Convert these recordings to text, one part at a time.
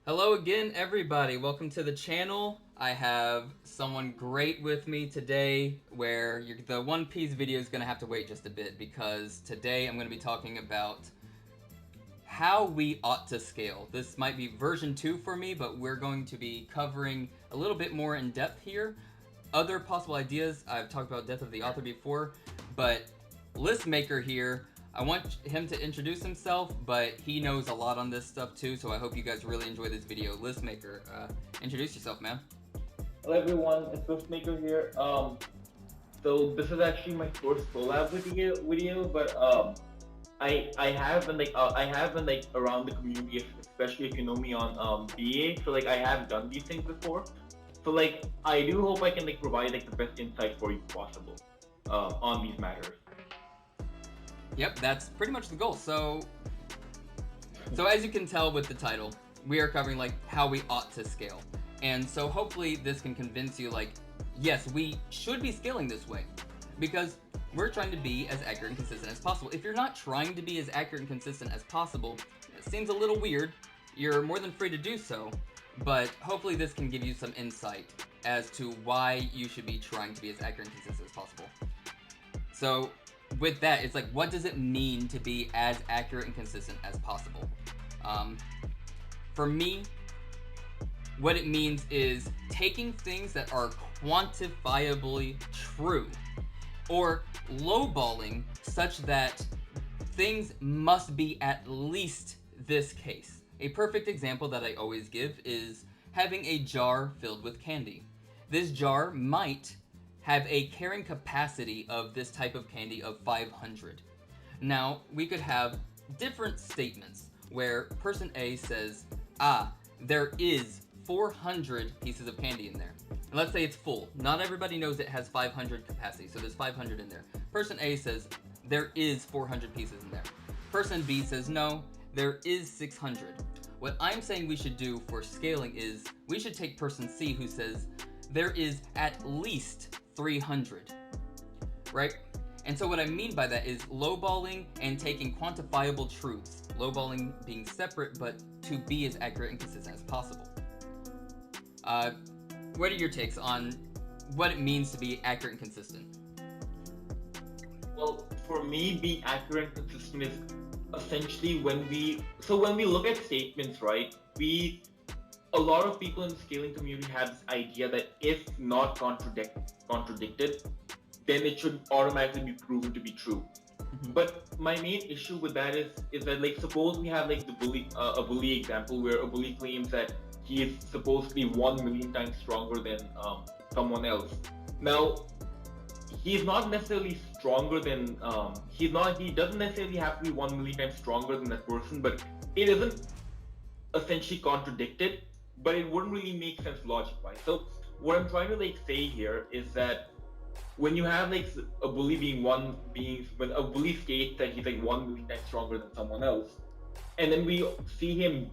Hello again, everybody. Welcome to the channel. I have someone great with me today where the One Piece video is going to have to wait just a bit because today I'm going to be talking about how we ought to scale. This might be version 2 for me, but we're going to be covering a little bit more in depth here. Other possible ideas, I've talked about Death of the Author before, but Listmaker here, I want him to introduce himself, but he knows a lot on this stuff too, so I hope you guys really enjoy this video. Listmaker, introduce yourself, man. Hello everyone, it's Listmaker here. So this is actually my first collab video, but I have been like around the community, especially if you know me on BA. So like I have done these things before. So like I do hope I can like provide like the best insight for you possible on these matters. Yep, that's pretty much the goal. So as you can tell with the title, we are covering like how we ought to scale. And so hopefully this can convince you like, yes, we should be scaling this way because we're trying to be as accurate and consistent as possible. If you're not trying to be as accurate and consistent as possible, it seems a little weird. You're more than free to do so, but hopefully this can give you some insight as to why you should be trying to be as accurate and consistent as possible. So with that, it's like, what does it mean to be as accurate and consistent as possible? For me, what it means is taking things that are quantifiably true or lowballing such that things must be at least this case. A perfect example that I always give is having a jar filled with candy. This jar might have a carrying capacity of this type of candy of 500. Now, we could have different statements where person A says, there is 400 pieces of candy in there. And let's say it's full. Not everybody knows it has 500 capacity, so there's 500 in there. Person A says, there is 400 pieces in there. Person B says, no, there is 600. What I'm saying we should do for scaling is, we should take person C who says, there is at least 300, right? And so what I mean by that is lowballing and taking quantifiable truths. Lowballing being separate, but to be as accurate and consistent as possible. What are your takes on what it means to be accurate and consistent? Well, for me, being accurate and consistent is essentially when we look at statements, right? A lot of people in the scaling community have this idea that if not contradicted, then it should automatically be proven to be true. Mm-hmm. But my main issue with that is that like suppose we have like the bully a bully example where a bully claims that he is supposed to be 1 million times stronger than someone else. Now he's not necessarily stronger than he doesn't necessarily have to be 1 million times stronger than that person, but it isn't essentially contradicted, but it wouldn't really make sense logic wise. So what I'm trying to like say here is that when you have like a bully when a bully states that he's like 1 million times stronger than someone else, and then we see him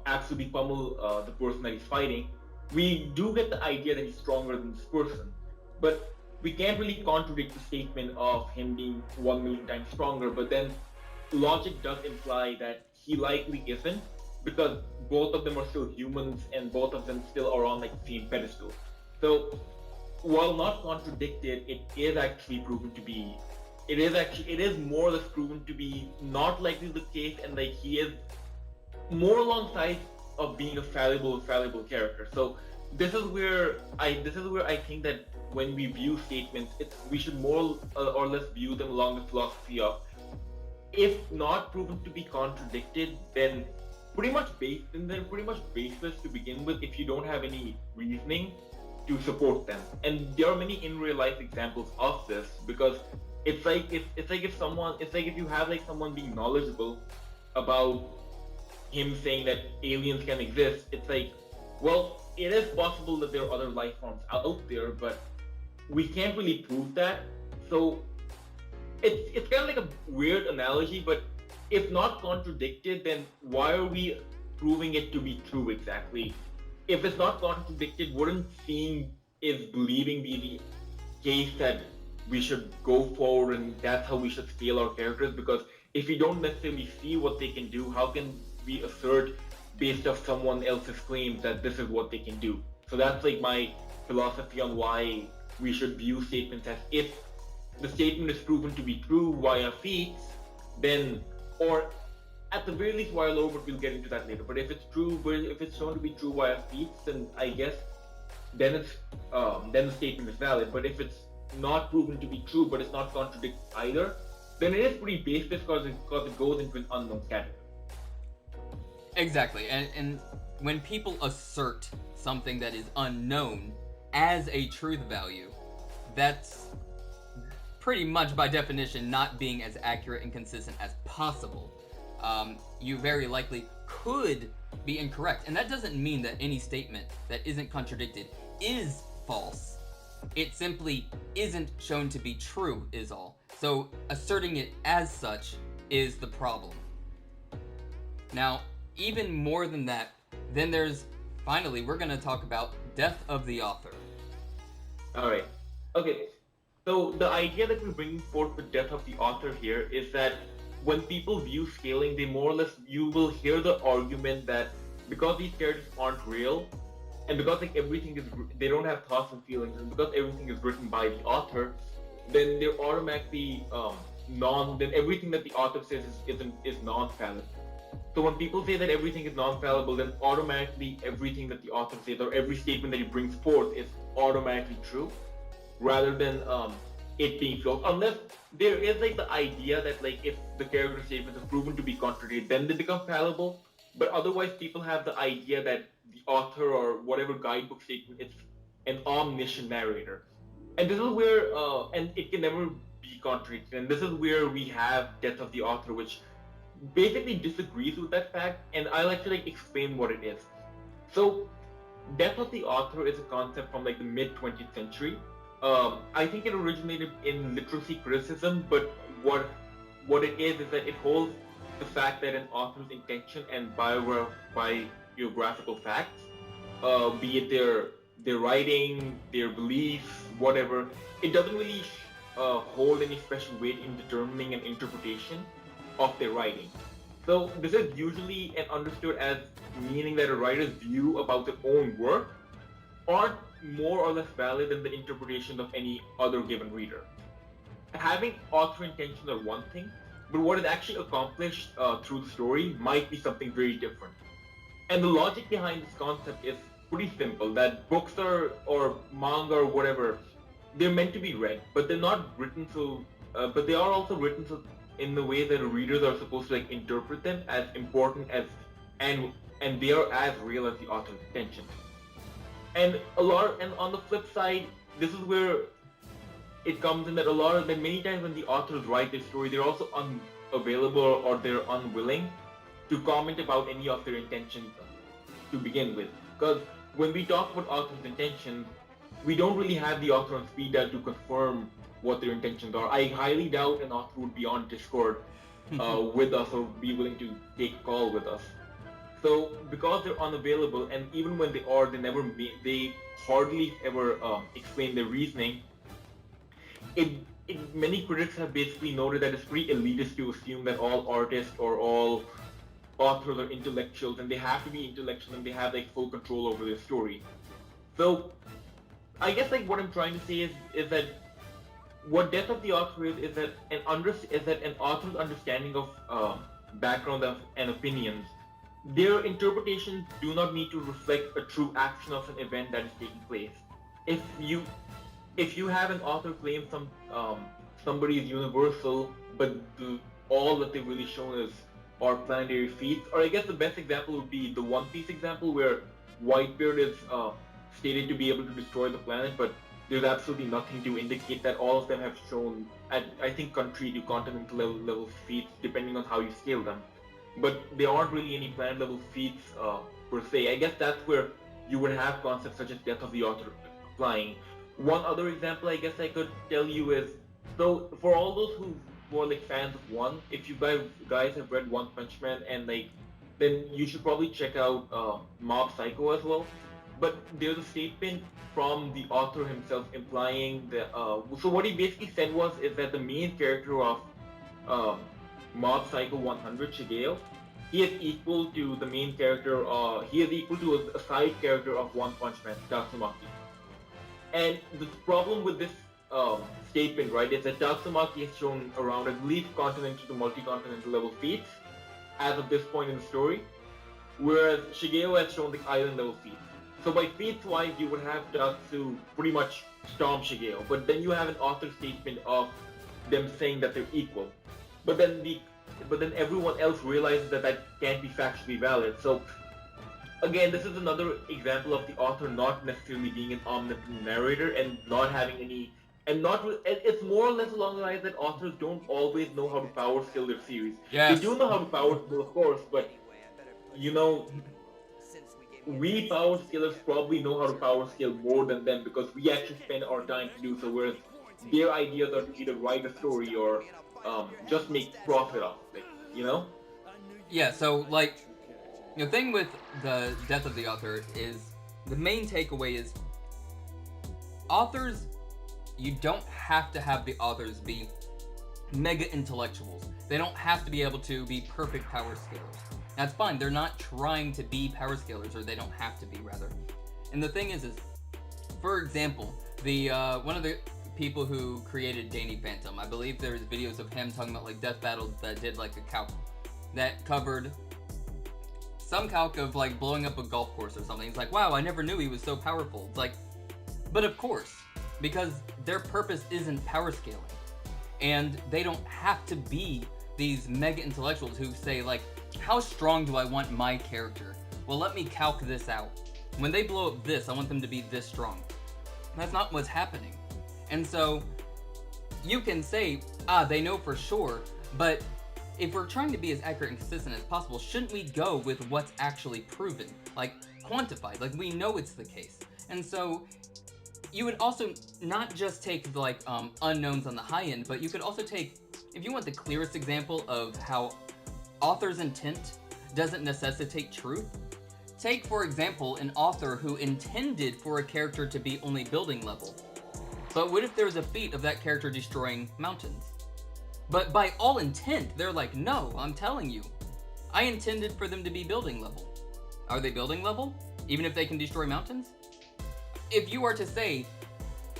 absolutely pummel the person that he's fighting, we do get the idea that he's stronger than this person, but we can't really contradict the statement of him being 1 million times stronger. But then logic does imply that he likely isn't, because both of them are still humans and both of them still are on like the same pedestal. So while not contradicted, it is more or less proven to be not likely the case, and like he is more alongside of being a fallible character. So this is where I think that when we view statements, we should more or less view them along the philosophy of, if not proven to be contradicted, then pretty much baseless to begin with if you don't have any reasoning to support them. And there are many in real life examples of this, because it's like if you have like someone being knowledgeable about him saying that aliens can exist, it's like, well, it is possible that there are other life forms out there, but we can't really prove that. So it's kind of like a weird analogy, but if not contradicted, then why are we proving it to be true exactly? If it's not contradicted, wouldn't seeing is believing be the case that we should go forward and that's how we should scale our characters? Because if we don't necessarily see what they can do, how can we assert based off someone else's claims that this is what they can do. So that's like my philosophy on why we should view statements as, if the statement is proven to be true via feats, then, or at the very least via lore, but we'll get into that later. But if it's true, if it's shown to be true via feats, then I guess then the statement is valid. But if it's not proven to be true, but it's not contradicted either, then it is pretty baseless because it goes into an unknown category. Exactly, and when people assert something that is unknown as a truth value, that's pretty much by definition not being as accurate and consistent as possible. You very likely could be incorrect, and that doesn't mean that any statement that isn't contradicted is false. It simply isn't shown to be true, is all. So asserting it as such is the problem. Now, even more than that, then there's, finally, we're going to talk about death of the author. Alright. Okay. So the idea that we're bringing forth the death of the author here is that when people view scaling, they more or less, you will hear the argument that because these characters aren't real, and because like everything is, they don't have thoughts and feelings, and because everything is written by the author, then they're automatically then everything that the author says is non-fallible. So when people say that everything is non-fallible, then automatically everything that the author says or every statement that he brings forth is automatically true, rather than it being flawed. Unless there is like the idea that like if the character statement is proven to be contradicted, then they become fallible. But otherwise, people have the idea that the author or whatever guidebook statement is an omniscient narrator, and this is where and it can never be contradicted. And this is where we have death of the author, which basically disagrees with that fact, and I'll actually like explain what it is. So, death of the author is a concept from like the mid 20th century. I think it originated in literacy criticism, but what it is that it holds the fact that an author's intention and biographical facts, be it their writing, their beliefs, whatever, it doesn't really hold any special weight in determining an interpretation of their writing. So this is usually understood as meaning that a writer's view about their own work aren't more or less valid than the interpretation of any other given reader. Having author intention are one thing, but what is actually accomplished through the story might be something very different. And the logic behind this concept is pretty simple, that books or manga or whatever, they're meant to be read, but they're not written so, but they are also written so in the way that readers are supposed to like interpret them as important as, and they are as real as the author's intention. And on the flip side, this is where it comes in that many times when the authors write their story, they're also unavailable or they're unwilling to comment about any of their intentions to begin with. Because when we talk about author's intentions, we don't really have the author on speed dial to confirm what their intentions are. I highly doubt an author would be on Discord with us or be willing to take a call with us. So because they're unavailable, and even when they are, they hardly ever explain their reasoning. Many critics have basically noted that it's pretty elitist to assume that all artists or all authors are intellectuals, and they have to be intellectual and they have like full control over their story. So I guess like what I'm trying to say is that what death of the author is that an author's understanding of background and opinions, their interpretations do not need to reflect a true action of an event that is taking place. If you have an author claim somebody is universal, but all that they've really shown are planetary feats, or I guess the best example would be the One Piece example, where Whitebeard is stated to be able to destroy the planet, but there's absolutely nothing to indicate that. All of them have shown, I think, country to continental level feats, depending on how you scale them. But there aren't really any planet level feats per se. I guess that's where you would have concepts such as death of the author applying. One other example I guess I could tell you is, so for all those who are like fans of One, if you guys have read One Punch Man, and like, then you should probably check out Mob Psycho as well. But there's a statement from the author himself implying that, so what he basically said is that the main character of Mob Psycho 100, Shigeo, he is equal to the main character. He is equal to a side character of One Punch Man, Tatsumaki. And the problem with this statement, right, is that Tatsumaki has shown around at least continental to multi-continental level feats as of this point in the story, whereas Shigeo has shown the island level feats. So by feats wise, you would have Tatsu pretty much stomp Shigeo, but then you have an author statement of them saying that they're equal. But then everyone else realizes that that can't be factually valid. So again, this is another example of the author not necessarily being an omnipotent narrator and not having any, and not. It's more or less along the lines that authors don't always know how to power scale their series. Yes. They do know how to power scale, of course, but you know, we power scalers probably know how to power scale more than them because we actually spend our time to do so. Whereas their ideas are to either write a story or just make profit off it. Yeah, so like the thing with the death of the author is the main takeaway is authors, you don't have to have the authors be mega intellectuals. They don't have to be able to be perfect power scalers. That's fine. They're not trying to be power scalers, or they don't have to be, rather. And the thing is for example, the one of the people who created Danny Phantom, I believe there's videos of him talking about like death battles that did like a calc that covered some calc of like blowing up a golf course or something. It's like, wow, I never knew he was so powerful. It's like, but of course, because their purpose isn't power scaling, and they don't have to be these mega intellectuals who say like, how strong do I want my character? Well, let me calc this out. When they blow up this, I want them to be this strong. That's not what's happening. And so you can say, they know for sure, but if we're trying to be as accurate and consistent as possible, shouldn't we go with what's actually proven, like quantified, like we know it's the case? And so you would also not just take like unknowns on the high end, but you could also take, if you want the clearest example of how author's intent doesn't necessitate truth, take for example an author who intended for a character to be only building level. But what if there was a feat of that character destroying mountains? But by all intent, they're like, no, I'm telling you, I intended for them to be building level. Are they building level? Even if they can destroy mountains? If you are to say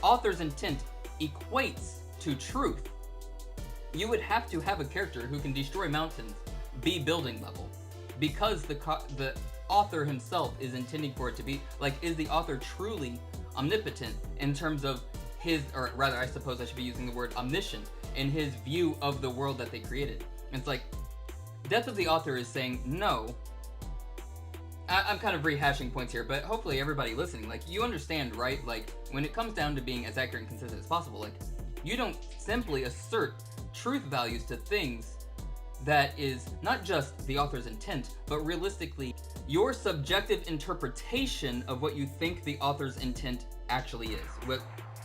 author's intent equates to truth, you would have to have a character who can destroy mountains be building level, because the author himself is intending for it to be, like, is the author truly omnipotent in terms of his, or rather I suppose I should be using the word omniscient, in his view of the world that they created. And it's like, Death of the Author is saying, no, I'm kind of rehashing points here, but hopefully everybody listening, like, you understand, right? Like, when it comes down to being as accurate and consistent as possible, like, you don't simply assert truth values to things that is not just the author's intent, but realistically your subjective interpretation of what you think the author's intent actually is.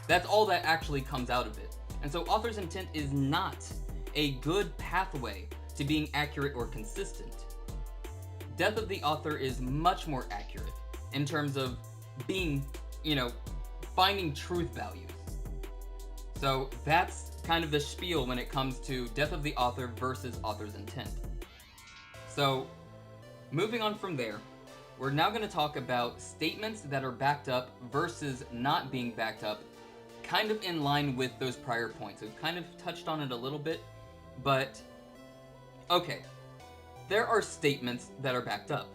That's all that actually comes out of it. And so author's intent is not a good pathway to being accurate or consistent. Death of the Author is much more accurate in terms of being, finding truth values. So that's kind of the spiel when it comes to Death of the Author versus author's intent. So moving on from there, we're now going to talk about statements that are backed up versus not being backed up, kind of in line with those prior points. We've kind of touched on it a little bit, but okay. There are statements that are backed up.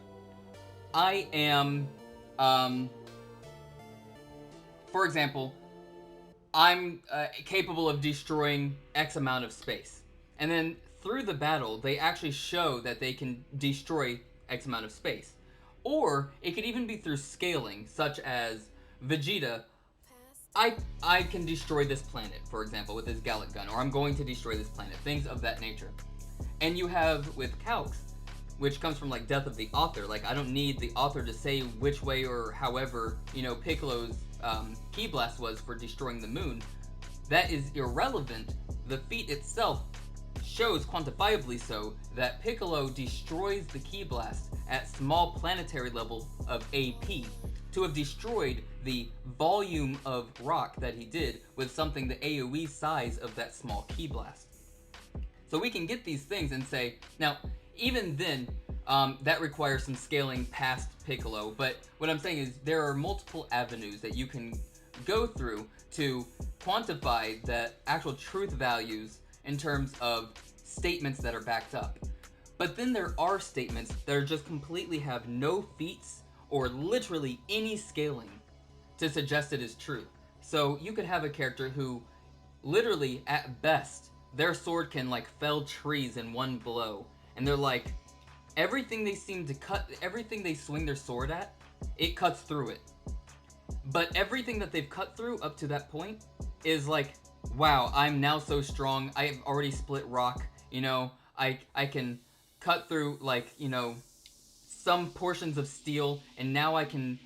I am, for example, I'm capable of destroying X amount of space. And then through the battle, they actually show that they can destroy X amount of space. Or it could even be through scaling, such as Vegeta, I can destroy this planet, for example, with this Gallic gun, or I'm going to destroy this planet, things of that nature. And you have with calcs, which comes from like Death of the Author, like I don't need the author to say which way or however, Piccolo's Ki Blast was for destroying the moon. That is irrelevant. The feat itself shows quantifiably so that Piccolo destroys the Ki Blast at small planetary level of AP to have destroyed the volume of rock that he did with something the AoE size of that small Ki Blast. So we can get these things and say, now, even then, that requires some scaling past Piccolo. But what I'm saying is there are multiple avenues that you can go through to quantify the actual truth values in terms of statements that are backed up. But then there are statements that are just completely have no feats or literally any scaling to suggest it is true. So you could have a character who literally at best their sword can like fell trees in one blow, and they're like everything they seem to cut, everything they swing their sword at, it cuts through it. But everything that they've cut through up to that point is like, wow, I'm now so strong. I've already split rock. I can cut through like some portions of steel, and now I can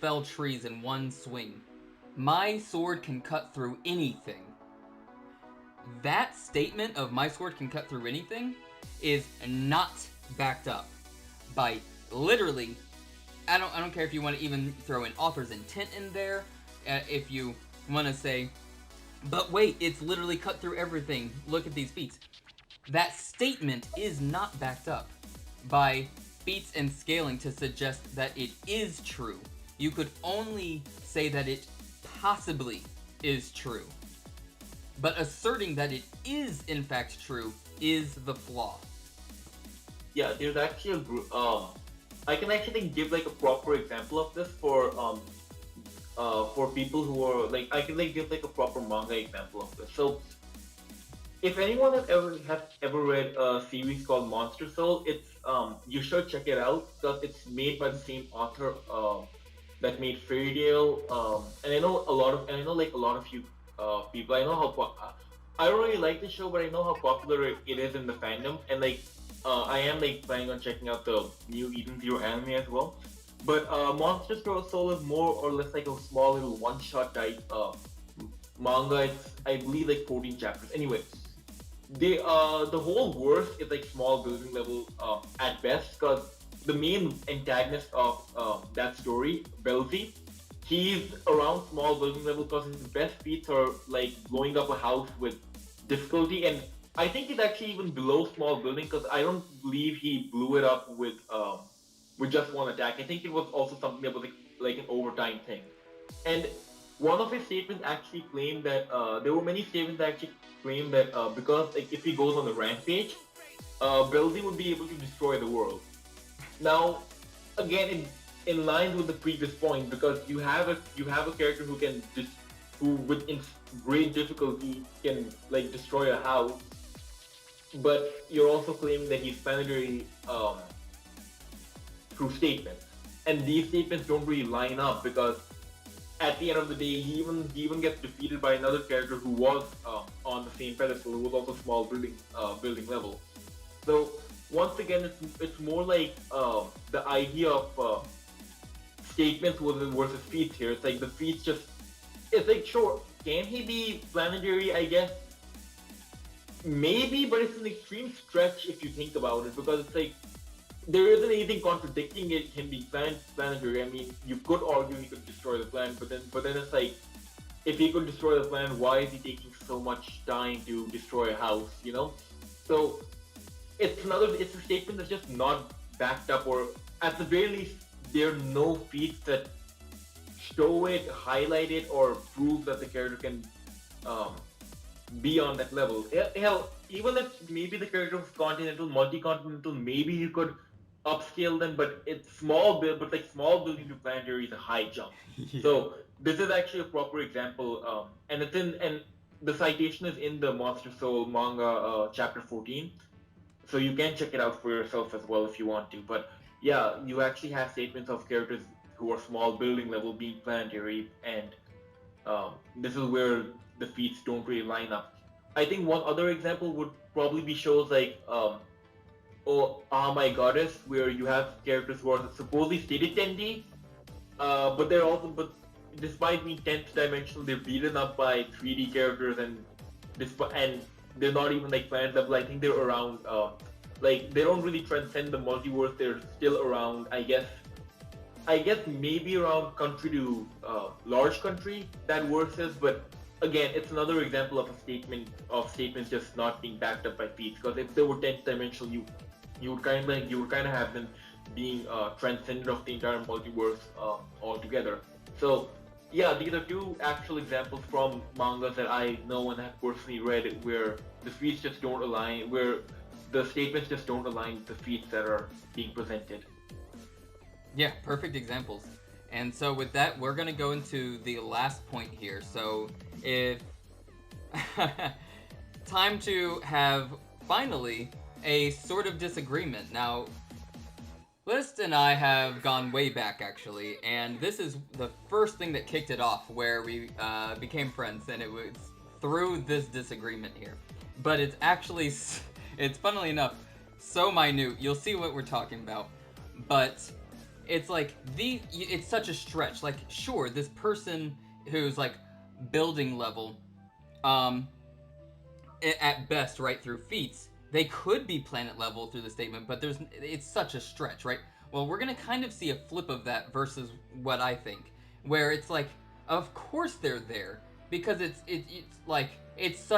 fell trees in one swing. My sword can cut through anything. That statement of my sword can cut through anything is not backed up by literally. I don't care if you want to even throw an author's intent in there. If you want to say, but wait, it's literally cut through everything. Look at these feats. That statement is not backed up by feats and scaling to suggest that it is true. You could only say that it possibly is true. But asserting that it is in fact true is the flaw. Yeah, there's actually I can actually give like a proper example of this for people who are like, I can like give like a proper manga example of this. So if anyone has ever read a series called Monster Soul, it's you should check it out because it's made by the same author that made Fairy Tail. And I know like a lot of you people. I know I don't really like the show, but I know how popular it is in the fandom, and like I am like planning on checking out the new Eden Zero anime as well. But Monster Soul is more or less like a small little one-shot type manga. It's, I believe, like 14 chapters. Anyway, the whole verse is like small building level at best, because the main antagonist of that story, Belzy, he's around small building level because his best feats are like blowing up a house with difficulty, and I think he's actually even below small building because I don't believe he blew it up with just one attack. I think it was also something that was like an overtime thing. And one of his statements actually claimed that there were many statements that actually claimed that because like if he goes on the rampage, Belzy would be able to destroy the world. Now, again, in line with the previous point, because you have a character who can who with great difficulty can like destroy a house, but you're also claiming that he's planetary through statements, and these statements don't really line up because at the end of the day, he even gets defeated by another character who was on the same pedestal, who was also small building level. So once again, it's more like the idea of statements versus feats here. It's like the feats it's like, sure, can he be planetary? I guess maybe, but it's an extreme stretch if you think about it, because it's like there isn't anything contradicting him being planetary. I mean, you could argue he could destroy the planet, but then it's like, if he could destroy the planet, why is he taking so much time to destroy a house? So it's a statement that's just not backed up, or at the very least, there are no feats that show it, highlight it, or prove that the character can be on that level. Hell, even if maybe the character was continental, multi-continental, maybe you could upscale them, but it's small building to planetary is a high jump. Yeah. So this is actually a proper example, and the citation is in the Monster Soul manga chapter 14, so you can check it out for yourself as well if you want to. But yeah, you actually have statements of characters who are small building level being planetary, and this is where the feats don't really line up. I think one other example would probably be shows like Oh Ah My Goddess, where you have characters who are supposedly stated 10D, but despite being 10th dimensional, they're beaten up by 3D characters, and they're not even like planet level. I think they're around like they don't really transcend the multiverse. They're still around, I guess maybe around country to large country that works as, but again, it's another example of statements just not being backed up by feats. Because if they were 10th dimensional, you would kind of have them being transcendent of the entire multiverse altogether. So yeah, these are two actual examples from mangas that I know and have personally read where the feats just don't align, where the statements just don't align with the feats that are being presented. Yeah, perfect examples. And so with that, we're gonna go into the last point here. So if time to have finally a sort of disagreement. Now, List and I have gone way back actually, and this is the first thing that kicked it off where we became friends, and it was through this disagreement here. But it's actually, it's funnily enough, so minute. You'll see what we're talking about. But it's like, it's such a stretch. Like, sure, this person who's like building level, at best, right, through feats, they could be planet level through the statement, but it's such a stretch, right? Well, we're gonna kind of see a flip of that versus what I think, where it's like, of course they're there, because it's like, it's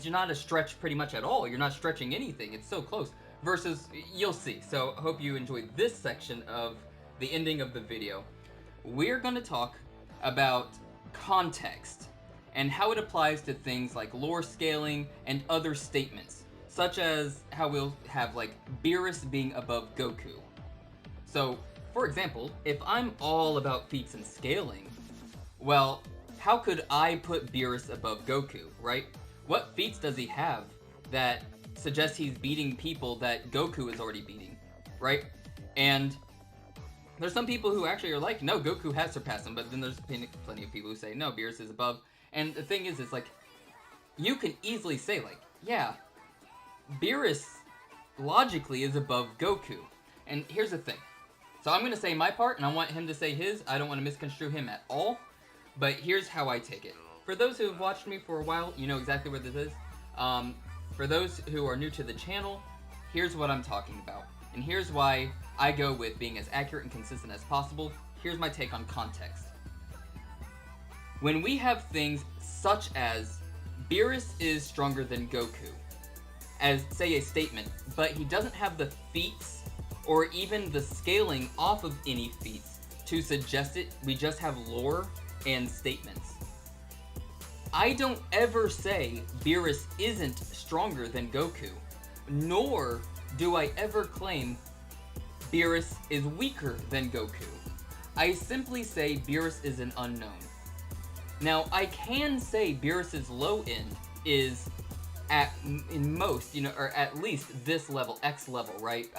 not a stretch pretty much at all. You're not stretching anything. It's so close. Versus, you'll see. So, I hope you enjoyed this section of the ending of the video. We're gonna talk about context and how it applies to things like lore scaling and other statements, such as how we'll have like Beerus being above Goku. So, for example, if I'm all about feats and scaling, well, how could I put Beerus above Goku, right? What feats does he have that suggests he's beating people that Goku is already beating, right? And there's some people who actually are like, no, Goku has surpassed him, but then there's plenty of people who say, no, Beerus is above. And the thing is, it's like, you can easily say, like, yeah, Beerus logically is above Goku. And here's the thing. So I'm going to say my part, and I want him to say his. I don't want to misconstrue him at all. But here's how I take it. For those who have watched me for a while, you know exactly what this is. For those who are new to the channel, here's what I'm talking about. And here's why I go with being as accurate and consistent as possible. Here's my take on context. When we have things such as Beerus is stronger than Goku, as, say, a statement, but he doesn't have the feats or even the scaling off of any feats to suggest it, we just have lore and statements. I don't ever say Beerus isn't stronger than Goku, nor do I ever claim Beerus is weaker than Goku. I simply say Beerus is an unknown. Now, I can say Beerus's low end is in most, or at least this level, X level, right?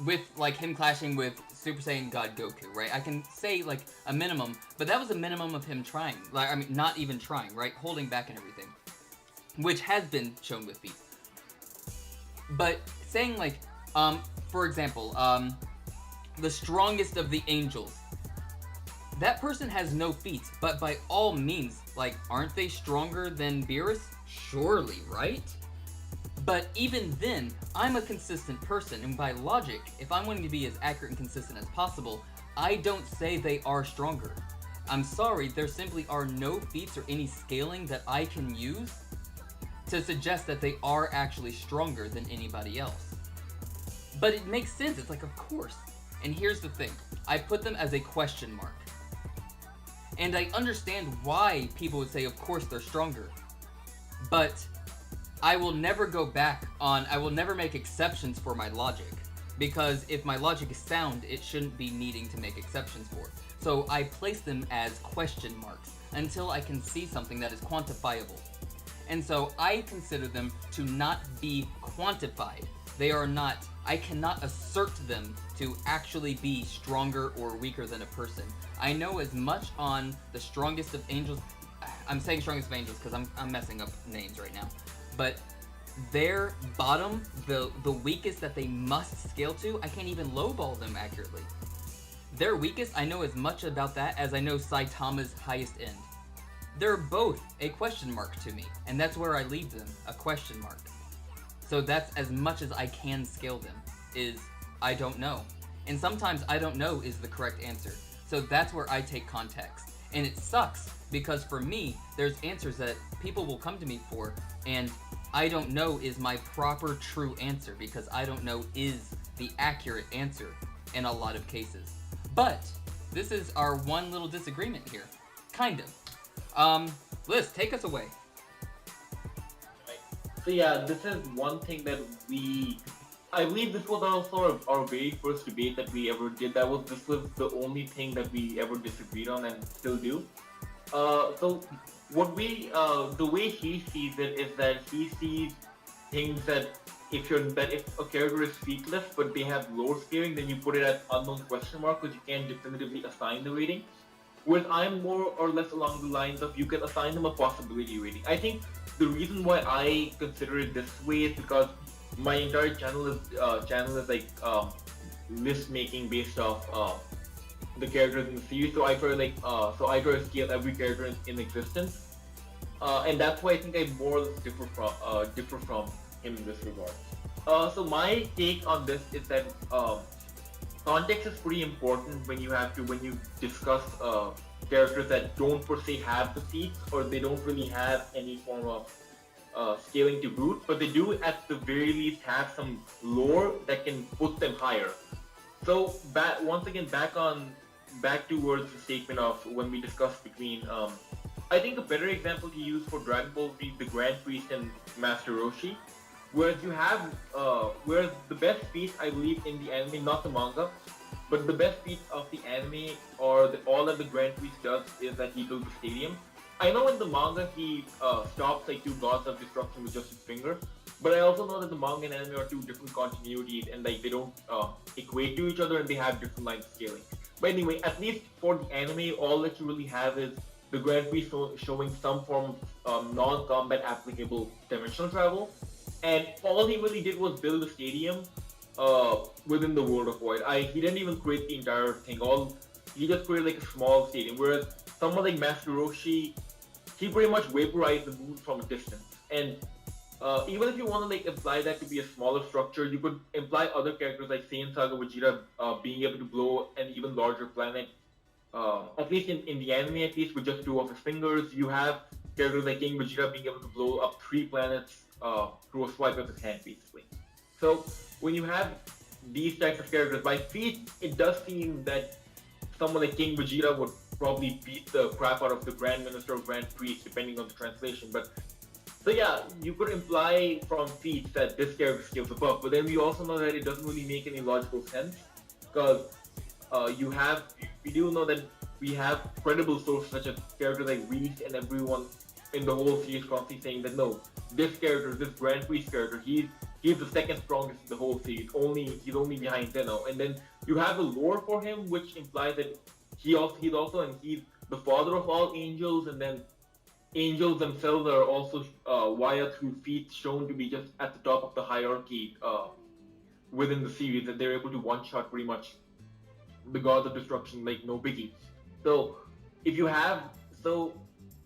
With, like, him clashing with Super Saiyan God Goku, right? I can say, like, a minimum, but that was a minimum of him trying. Like, I mean, not even trying, right? Holding back and everything. Which has been shown with feats. But saying, like, for example, the strongest of the angels. That person has no feats, but by all means, like, aren't they stronger than Beerus? Surely, right? But even then, I'm a consistent person, and by logic, if I'm wanting to be as accurate and consistent as possible, I don't say they are stronger. I'm sorry, there simply are no feats or any scaling that I can use to suggest that they are actually stronger than anybody else. But it makes sense, it's like, of course. And here's the thing, I put them as a question mark. And I understand why people would say, of course, they're stronger. But I will never go back on, I will never make exceptions for my logic. Because if my logic is sound, it shouldn't be needing to make exceptions for. So I place them as question marks until I can see something that is quantifiable. And so I consider them to not be quantified. They are not, I cannot assert them to actually be stronger or weaker than a person. I know as much on the strongest of angels, I'm saying strongest of angels because I'm messing up names right now, but their bottom, the weakest that they must scale to, I can't even lowball them accurately. Their weakest, I know as much about that as I know Saitama's highest end. They're both a question mark to me, and that's where I leave them, a question mark. So that's as much as I can scale them, is I don't know. And sometimes I don't know is the correct answer. So that's where I take context. And it sucks, because for me, there's answers that people will come to me for, and I don't know is my proper true answer because I don't know is the accurate answer in a lot of cases. But this is our one little disagreement here. Kind of. Liz, take us away. So yeah, this is one thing that I believe this was also our very first debate that we ever did. This was the only thing that we ever disagreed on and still do. So the way he sees it is that he sees things that if a character is featless but they have lore scaling, then you put it at unknown question mark because you can't definitively assign the rating. Whereas I'm more or less along the lines of you can assign them a possibility rating. I think the reason why I consider it this way is because my entire channel is like list making based off the characters in the series. So I try to scale every character in existence, and that's why I think I more or less differ from him in this regard. So my take on this is that context is pretty important when you discuss characters that don't per se have the feats or they don't really have any form of scaling to boot, but they do at the very least have some lore that can put them higher. So once again back towards the statement of when we discussed between I think a better example to use for Dragon Ball would be the Grand Priest and Master Roshi. Whereas the best feat I believe in the anime, not the manga, but the best feat of the anime or all that the Grand Priest does is that he builds a stadium. I know in the manga he stops like two gods of destruction with just his finger, but I also know that the manga and anime are two different continuities and like they don't equate to each other and they have different lines of scaling. But anyway, at least for the anime, all that you really have is the Grand Priest showing some form of non-combat applicable dimensional travel, and all he really did was build a stadium within the world of Void. He didn't even create the entire thing. He just created like a small stadium. Whereas someone like Master Roshi, he pretty much vaporized the moon from a distance. And even if you want to like imply that to be a smaller structure, you could imply other characters like Saiyan Saga Vegeta being able to blow an even larger planet. At least in the anime, at least with just two of his fingers, you have characters like King Vegeta being able to blow up 3 planets through a swipe of his hand, basically. So when you have these types of characters by feet, it does seem that someone like King Vegeta would probably beat the crap out of the Grand Minister or Grand Priest, depending on the translation. But so yeah, you could imply from feats that this character scales above, but then we also know that it doesn't really make any logical sense because we do know that we have credible sources such as characters like Reese and everyone in the whole series constantly saying that no, this Grand Priest character, he's the second strongest in the whole series. He's only behind Zeno. And then you have the lore for him, which implies that he's the father of all angels, and then angels themselves are also via through feats shown to be just at the top of the hierarchy within the series, that they're able to one-shot pretty much the gods of destruction like no biggie. So if you have so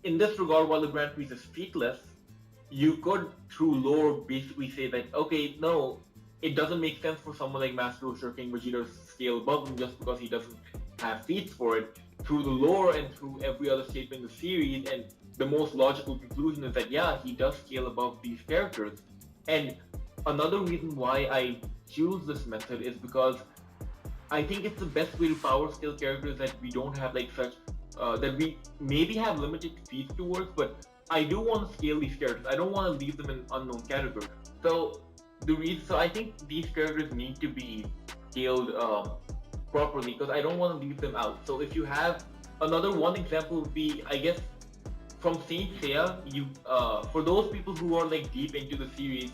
in this regard, while the Grand Priest is featless, you could through lore basically say that okay, no, it doesn't make sense for someone like Master Roshi or King Vegeta to scale above him just because he doesn't have feats for it. Through the lore and through every other statement in the series, and the most logical conclusion is that yeah, he does scale above these characters. And another reason why I choose this method is because I think it's the best way to power scale characters that we don't have like such that we maybe have limited feats towards, but I do want to scale these characters. I don't want to leave them in unknown category. So I think these characters need to be scaled properly because I don't want to leave them out. So if you have another one example would be, I guess, from Saint Seiya, for those people who are like deep into the series,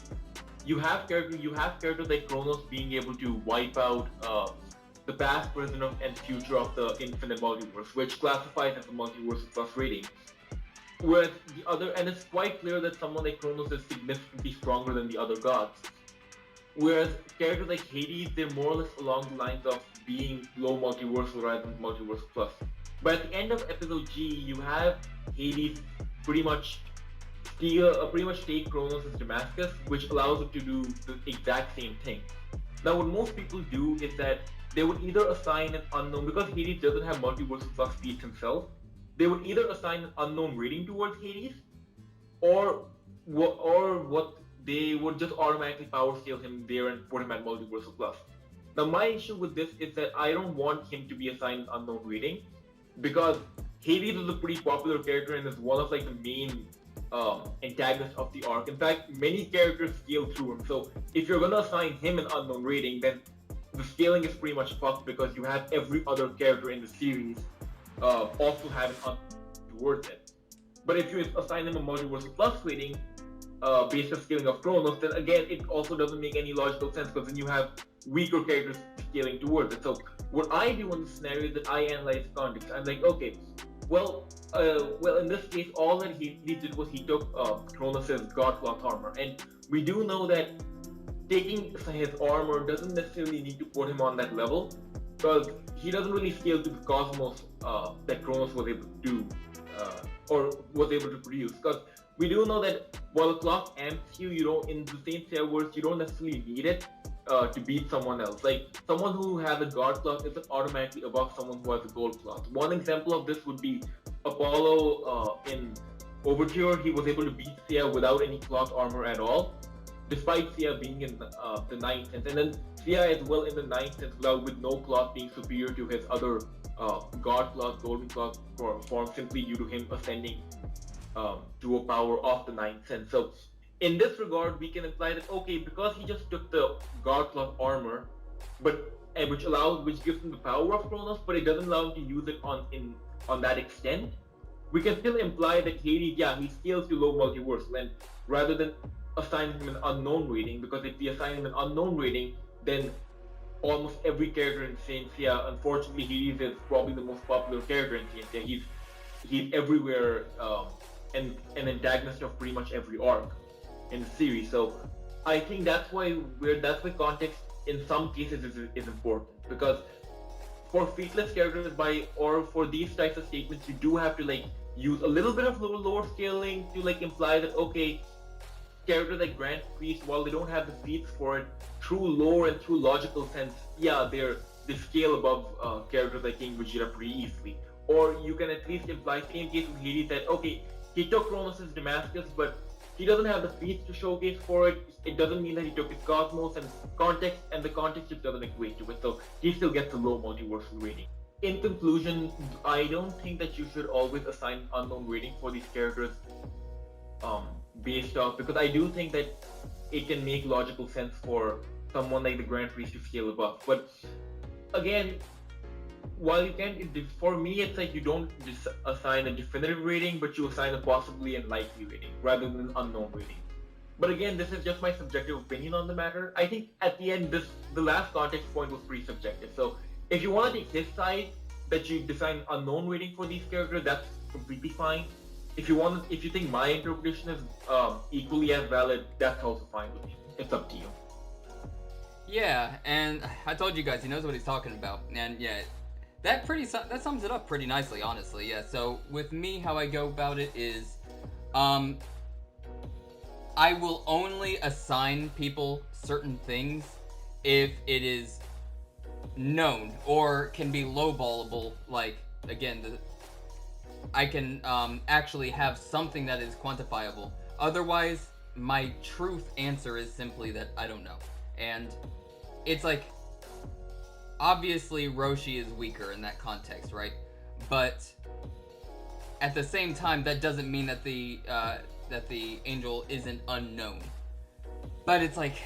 you have characters like Kronos being able to wipe out the past, present, and future of the infinite multiverse, which classifies as a multiverse plus rating. Whereas and it's quite clear that someone like Kronos is significantly stronger than the other gods. Whereas characters like Hades, they're more or less along the lines of being low multiversal rather than multiversal plus. But at the end of episode G, you have Hades pretty much take Kronos' Damascus, which allows him to do the exact same thing. Now, what most people do is that they would either assign an unknown, because Hades doesn't have multiversal plus feats himself, they would either assign an unknown rating towards Hades, or what they would just automatically power scale him there and put him at Multiversal Plus. Now, my issue with this is that I don't want him to be assigned unknown rating because Hades is a pretty popular character and is one of like the main antagonists of the arc. In fact, many characters scale through him. So if you're gonna assign him an unknown rating, then the scaling is pretty much fucked because you have every other character in the series also have an unknown towards it. But if you assign him a Multiversal Plus rating, based on scaling of Kronos, then again it also doesn't make any logical sense because then you have weaker characters scaling towards it. So what I do in the scenario is that I analyze context. I'm like, okay, well, in this case, all that he did was he took Kronos' Godcloth armor, and we do know that taking his armor doesn't necessarily need to put him on that level because he doesn't really scale to the cosmos that Kronos was able to do or was able to produce. Because we do know that while a clock amps you, you don't in the same servers you don't necessarily need it to beat someone else. Like someone who has a god clock isn't automatically above someone who has a gold clock. One example of this would be Apollo in Overture. He was able to beat Sia without any cloth armor at all, despite Sia being in the ninth sense, and then Sia as well in the ninth sense with no cloth being superior to his other god cloth, golden cloth form simply due to him ascending to a power of the ninth sense. So in this regard, we can imply that okay, because he just took the Godcloth armor, which gives him the power of Kronos, but it doesn't allow him to use it on that extent. We can still imply that Hades, yeah, he scales to low multiversal, and rather than assigning him an unknown rating, because if we assign him an unknown rating, then almost every character in Saint Seiya, unfortunately, Hades is probably the most popular character in Saint Seiya. He's everywhere and an antagonist of pretty much every arc in the series. So I think that's why context in some cases is important, because for featless characters or for these types of statements you do have to like use a little bit of lower scaling to like imply that okay, characters like Grand Priest, while they don't have the feats for it, through lore and through logical sense, yeah, they scale above characters like King Vegeta pretty easily. Or you can at least imply, same case with Hades, that okay, he took Kronos' Damascus, but he doesn't have the feats to showcase for it. It doesn't mean that he took his Cosmos and the context just doesn't equate to it. So he still gets a low multiversal rating. In conclusion, I don't think that you should always assign unknown rating for these characters based off, because I do think that it can make logical sense for someone like the Grand Priest to scale above. But again, while you can, for me, it's like you don't just assign a definitive rating, but you assign a possibly and likely rating rather than an unknown rating. But again, this is just my subjective opinion on the matter. I think at the end, the last context point was pretty subjective. So if you want to take his side, that you design unknown rating for these characters, that's completely fine. If you think my interpretation is equally as valid, that's also fine with me. It's up to you. Yeah, and I told you guys he knows what he's talking about, and yeah. That sums it up pretty nicely, honestly. Yeah. So with me, how I go about it is, I will only assign people certain things if it is known or can be lowballable. Like again, I can actually have something that is quantifiable. Otherwise, my truth answer is simply that I don't know, and it's like. Obviously, Roshi is weaker in that context, right? But at the same time, that doesn't mean that the angel isn't unknown. But it's like,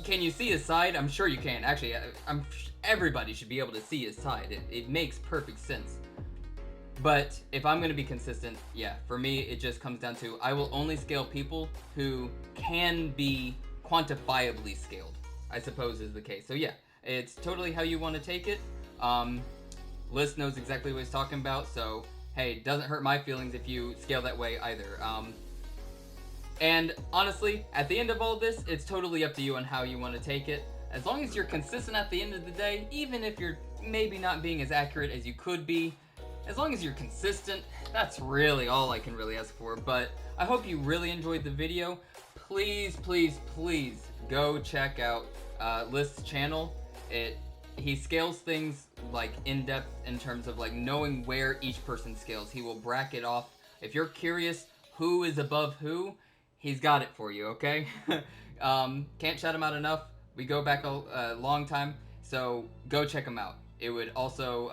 can you see his side? I'm sure you can. Actually, everybody should be able to see his side. It makes perfect sense. But if I'm going to be consistent, yeah, for me, it just comes down to I will only scale people who can be quantifiably scaled, I suppose is the case. So yeah. It's totally how you want to take it. List knows exactly what he's talking about, so hey, it doesn't hurt my feelings if you scale that way either. And honestly, at the end of all this, it's totally up to you on how you want to take it. As long as you're consistent at the end of the day, even if you're maybe not being as accurate as you could be, as long as you're consistent, that's really all I can really ask for. But I hope you really enjoyed the video. Please, please, please go check out List's channel. He scales things like in depth in terms of like knowing where each person scales. He will bracket off. If you're curious who is above who, he's got it for you, okay? Can't shout him out enough. We go back a long time, so go check him out. It would also,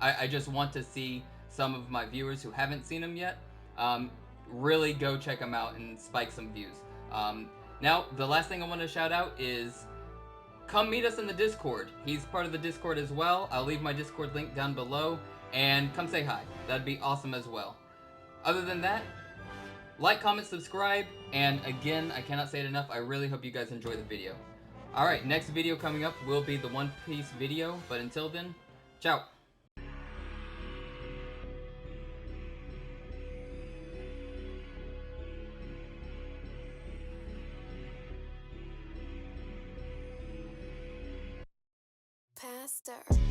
I just want to see some of my viewers who haven't seen him yet, really go check him out and spike some views. Now, the last thing I want to shout out is come meet us in the Discord. He's part of the Discord as well. I'll leave my Discord link down below, and come say hi. That'd be awesome as well. Other than that, like, comment, subscribe, and again, I cannot say it enough, I really hope you guys enjoy the video. Alright, next video coming up will be the One Piece video, but until then, ciao! Pastor.